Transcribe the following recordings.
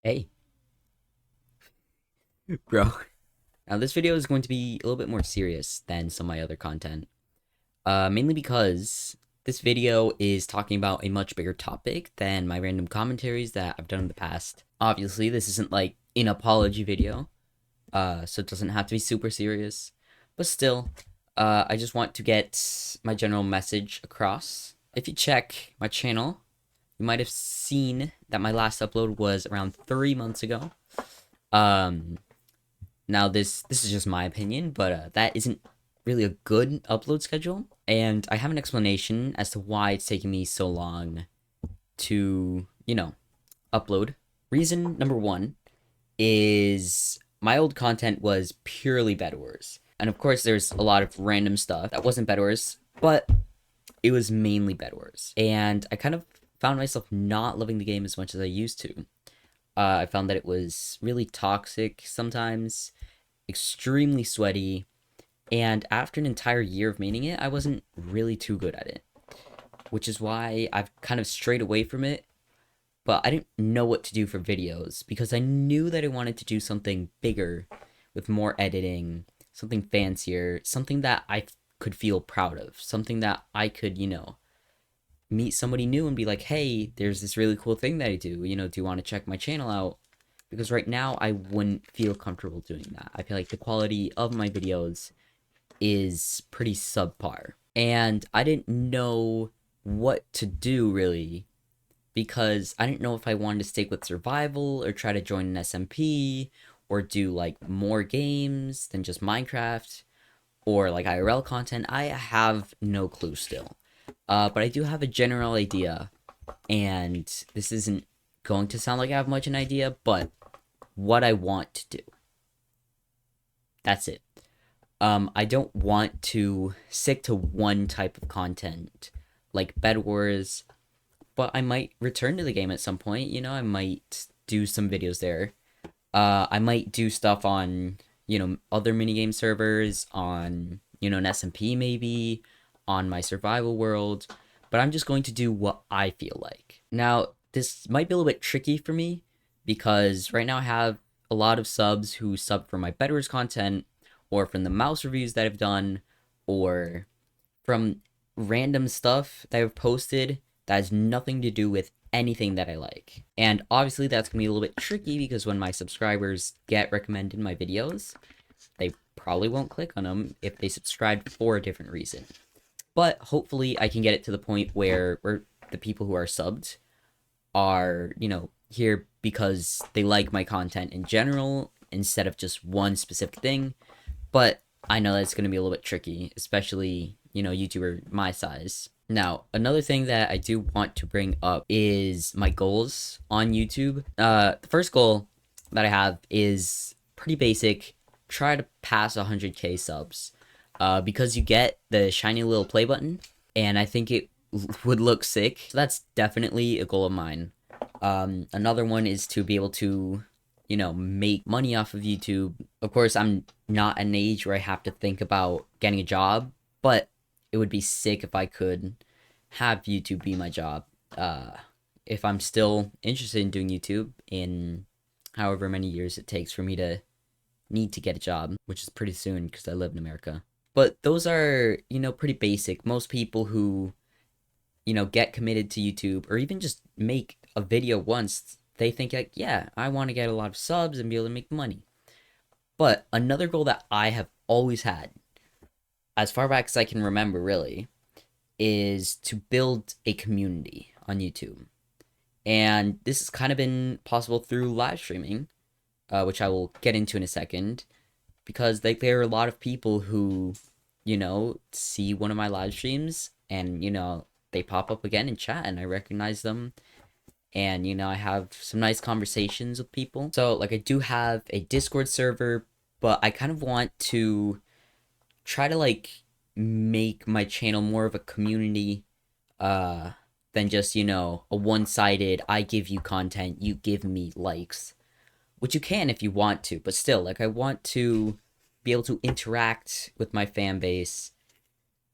Hey, bro. Now this video is going to be a little bit more serious than some of my other content. Mainly because this video is talking about a much bigger topic than my random commentaries that I've done in the past. Obviously, this isn't like an apology video, so it doesn't have to be super serious. But still, I just want to get my general message across. If you check my channel, you might have seen that my last upload was around 3 months ago. Um, Now this is just my opinion, but that isn't really a good upload schedule, and I have an explanation as to why it's taking me so long to, upload. Reason number one is my old content was purely Bed Wars. And of course there's a lot of random stuff that wasn't Bed Wars, but it was mainly Bed Wars. And I kind of found myself not loving the game as much as I used to. I found that it was really toxic sometimes, extremely sweaty, and after an entire year of maining it, I wasn't really too good at it, which is why I've kind of strayed away from it. But I didn't know what to do for videos because I knew that I wanted to do something bigger with more editing, something fancier, something that I could feel proud of, something that I could, meet somebody new and be like, hey, there's this really cool thing that I do. Do you want to check my channel out? Because right now I wouldn't feel comfortable doing that. I feel like the quality of my videos is pretty subpar. And I didn't know what to do really because I didn't know if I wanted to stick with survival or try to join an SMP or do like more games than just Minecraft or like IRL content. I have no clue still. But I do have a general idea, and this isn't going to sound like I have much an idea, but what I want to do. That's it. I don't want to stick to one type of content like Bed Wars, but I might return to the game at some point. I might do some videos there. I might do stuff on, other minigame servers, on, an SMP maybe, on my survival world, but I'm just going to do what I feel like. Now, this might be a little bit tricky for me because right now I have a lot of subs who sub for my Bed Wars content, or from the mouse reviews that I've done, or from random stuff that I've posted that has nothing to do with anything that I like. And obviously that's going to be a little bit tricky because when my subscribers get recommended my videos, they probably won't click on them if they subscribed for a different reason. But hopefully I can get it to the point where the people who are subbed are, here because they like my content in general instead of just one specific thing. But I know that's going to be a little bit tricky, especially, YouTuber my size. Now, another thing that I do want to bring up is my goals on YouTube. The first goal that I have is pretty basic. Try to pass 100k subs. Because you get the shiny little play button, and I think it would look sick. So that's definitely a goal of mine. Another one is to be able to, make money off of YouTube. Of course, I'm not at an age where I have to think about getting a job, but it would be sick if I could have YouTube be my job. If I'm still interested in doing YouTube in however many years it takes for me to need to get a job, which is pretty soon because I live in America. But those are, pretty basic. Most people who, get committed to YouTube or even just make a video once, they think like, yeah, I want to get a lot of subs and be able to make money. But another goal that I have always had, as far back as I can remember really, is to build a community on YouTube. And this has kind of been possible through live streaming, which I will get into in a second, because there are a lot of people who, see one of my live streams and, they pop up again in chat and I recognize them. And, I have some nice conversations with people. So, like, I do have a Discord server, but I kind of want to try to, like, make my channel more of a community, than just, a one-sided, I give you content, you give me likes. Which you can if you want to, but still, like, I want to be able to interact with my fan base,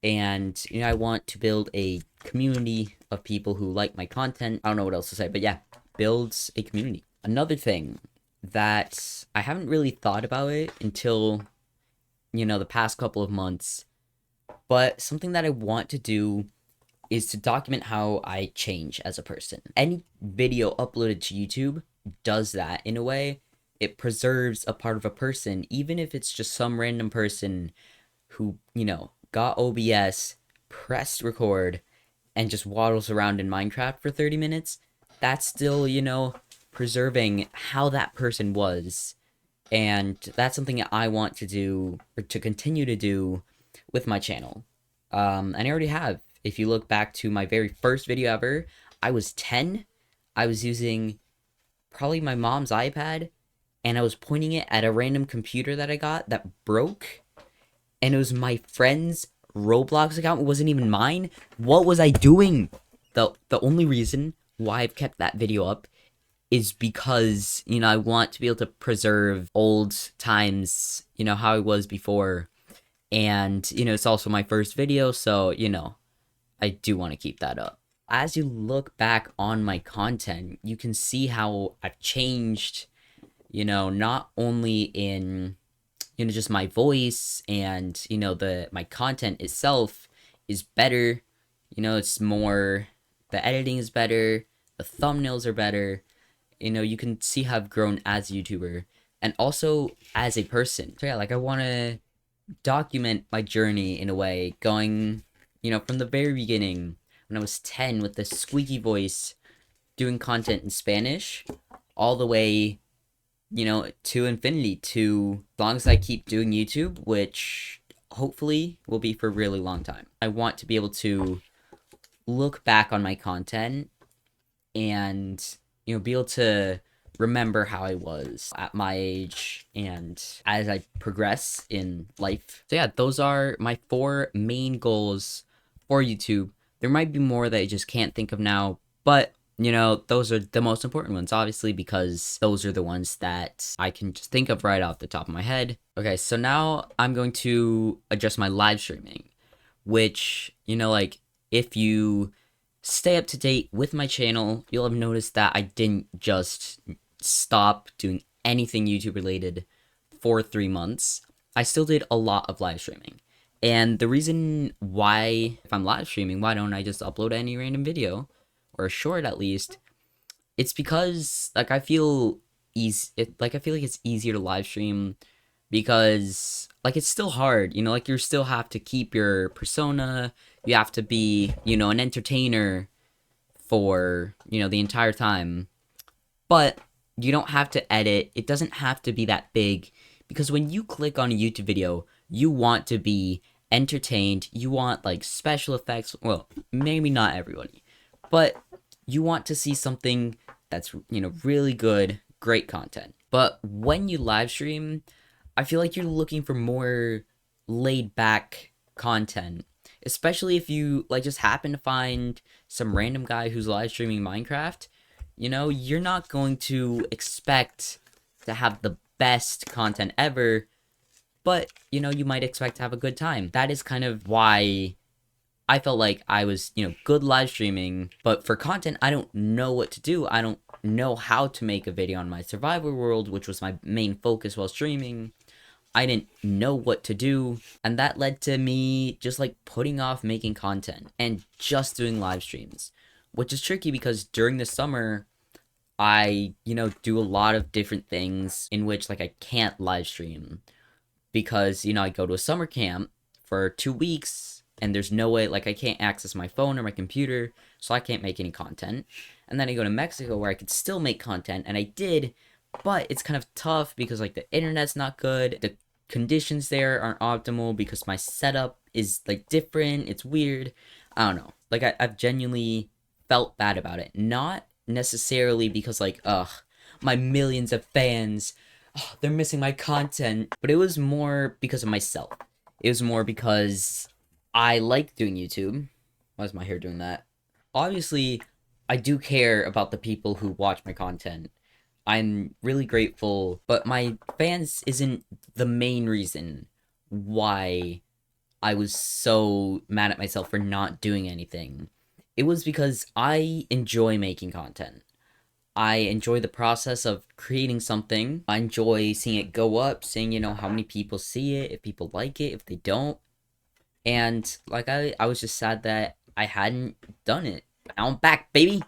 and I want to build a community of people who like my content. I don't know what else to say, but yeah, builds a community. Another thing that I haven't really thought about it until, the past couple of months, but something that I want to do is to document how I change as a person. Any video uploaded to YouTube does that in a way. It preserves a part of a person, even if it's just some random person who, got OBS, pressed record, and just waddles around in Minecraft for 30 minutes. That's still, preserving how that person was. And that's something that I want to do, or to continue to do with my channel. And I already have. If you look back to my very first video ever, I was 10. I was using probably my mom's iPad, and I was pointing it at a random computer that I got that broke, and it was my friend's Roblox account. It wasn't even mine. What was I doing? The only reason why I've kept that video up is because, I want to be able to preserve old times, how I was before. And, it's also my first video, so, I do want to keep that up. As you look back on my content, you can see how I've changed, not only in, just my voice and, my content itself is better. It's more, the editing is better, the thumbnails are better. You can see how I've grown as a YouTuber and also as a person. So yeah, I want to document my journey in a way, going, from the very beginning when I was 10 with this squeaky voice doing content in Spanish, all the way, to infinity, to as long as I keep doing YouTube, which hopefully will be for a really long time. I want to be able to look back on my content and, be able to remember how I was at my age and as I progress in life. So yeah, those are my 4 main goals for YouTube. There might be more that I just can't think of now, but those are the most important ones, obviously, because those are the ones that I can just think of right off the top of my head. Okay, so now I'm going to adjust my live streaming, which, if you stay up to date with my channel, you'll have noticed that I didn't just stop doing anything YouTube related for 3 months. I still did a lot of live streaming. And the reason why, if I'm live streaming, why don't I just upload any random video, or a short at least, it's because, I feel I feel like it's easier to live stream because, it's still hard, you still have to keep your persona, you have to be, an entertainer for, the entire time, but you don't have to edit, it doesn't have to be that big, because when you click on a YouTube video, you want to be entertained, you want, special effects, well, maybe not everybody, but you want to see something that's, really good, great content. But when you live stream, I feel like you're looking for more laid back content, especially if you just happen to find some random guy who's live streaming Minecraft. You're not going to expect to have the best content ever, but you might expect to have a good time. That is kind of why I felt like I was, good live streaming, but for content, I don't know what to do. I don't know how to make a video on my survival world, which was my main focus while streaming. I didn't know what to do, and that led to me just putting off making content and just doing live streams, which is tricky because during the summer, I, do a lot of different things in which I can't live stream because, I go to a summer camp for 2 weeks and there's no way, I can't access my phone or my computer, so I can't make any content. And then I go to Mexico where I could still make content, and I did, but it's kind of tough because the internet's not good, the conditions there aren't optimal because my setup is different, it's weird. I don't know. I've genuinely felt bad about it. Not necessarily because my millions of fans, they're missing my content, but it was more because of myself. It was more because I like doing YouTube. Why is my hair doing that? Obviously, I do care about the people who watch my content. I'm really grateful, but my fans isn't the main reason why I was so mad at myself for not doing anything. It was because I enjoy making content. I enjoy the process of creating something. I enjoy seeing it go up, seeing, how many people see it, if people like it, if they don't. And like I was just sad that I hadn't done it. But now I'm back, baby.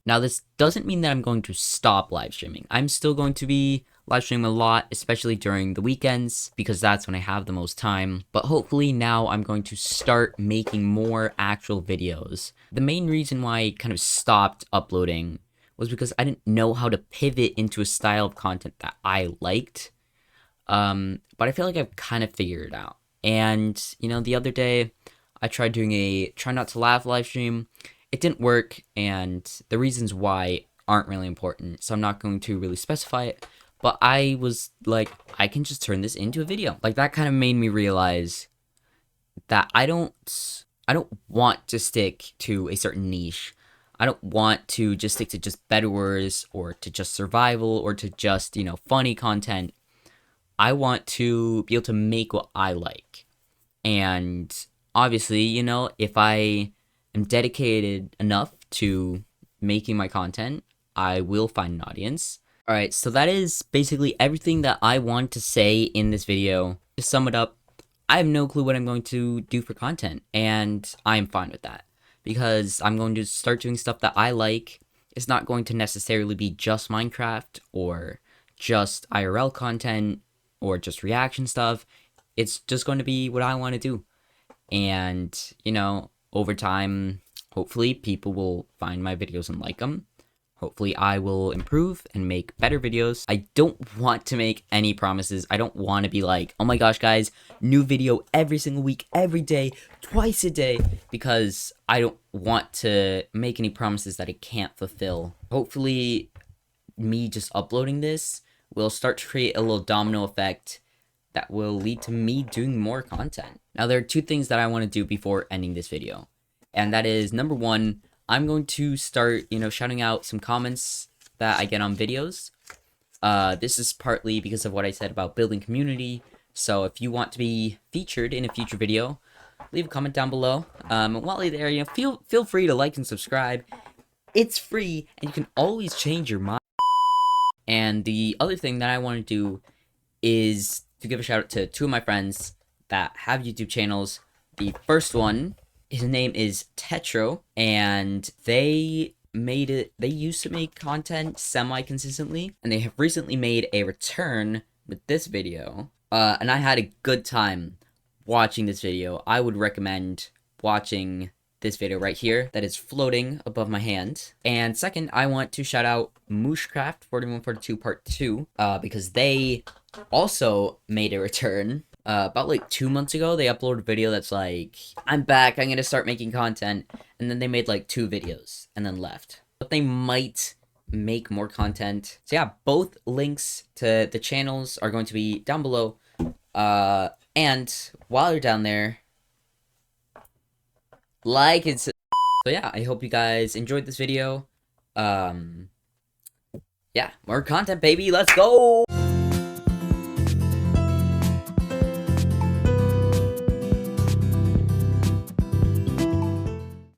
Now this doesn't mean that I'm going to stop live streaming. I'm still going to be live streaming a lot, especially during the weekends, because that's when I have the most time. But hopefully now I'm going to start making more actual videos. The main reason why I kind of stopped uploading was because I didn't know how to pivot into a style of content that I liked. But I feel like I've kind of figured it out. And, the other day I tried doing a try not to laugh live stream. It didn't work, and the reasons why aren't really important, so I'm not going to really specify it. But I was like, I can just turn this into a video. Like, that kind of made me realize that I don't want to stick to a certain niche. I don't want to just stick to just bedwars or to just survival or to just, funny content. I want to be able to make what I like. And obviously, if I am dedicated enough to making my content, I will find an audience. Alright, so that is basically everything that I want to say in this video. To sum it up, I have no clue what I'm going to do for content, and I'm fine with that. Because I'm going to start doing stuff that I like. It's not going to necessarily be just Minecraft, or just IRL content, or just reaction stuff. It's just going to be what I want to do. And, over time, hopefully people will find my videos and like them. Hopefully I will improve and make better videos. I don't want to make any promises. I don't want to be like, oh my gosh, guys, new video every single week, every day, twice a day, because I don't want to make any promises that I can't fulfill. Hopefully me just uploading this will start to create a little domino effect that will lead to me doing more content. Now, there are two things that I want to do before ending this video. And that is, number one, I'm going to start, shouting out some comments that I get on videos. This is partly because of what I said about building community. So if you want to be featured in a future video, leave a comment down below. And while you're there, feel free to like and subscribe. It's free, and you can always change your mind. And the other thing that I want to do is to give a shout out to two of my friends that have YouTube channels. The first one, his name is Tetro, and they used to make content semi-consistently, and they have recently made a return with this video. And I had a good time watching this video. I would recommend watching this video right here that is floating above my hand. And second, I want to shout out Mooshcraft 4142 Part 2, because they also made a return. About like 2 months ago, they uploaded a video that's like, I'm back, I'm gonna start making content, and then they made like 2 videos and then left. But they might make more content. So yeah, both links to the channels are going to be down below. And while you're down there, like and so yeah, I hope you guys enjoyed this video. Yeah, more content, baby, let's go!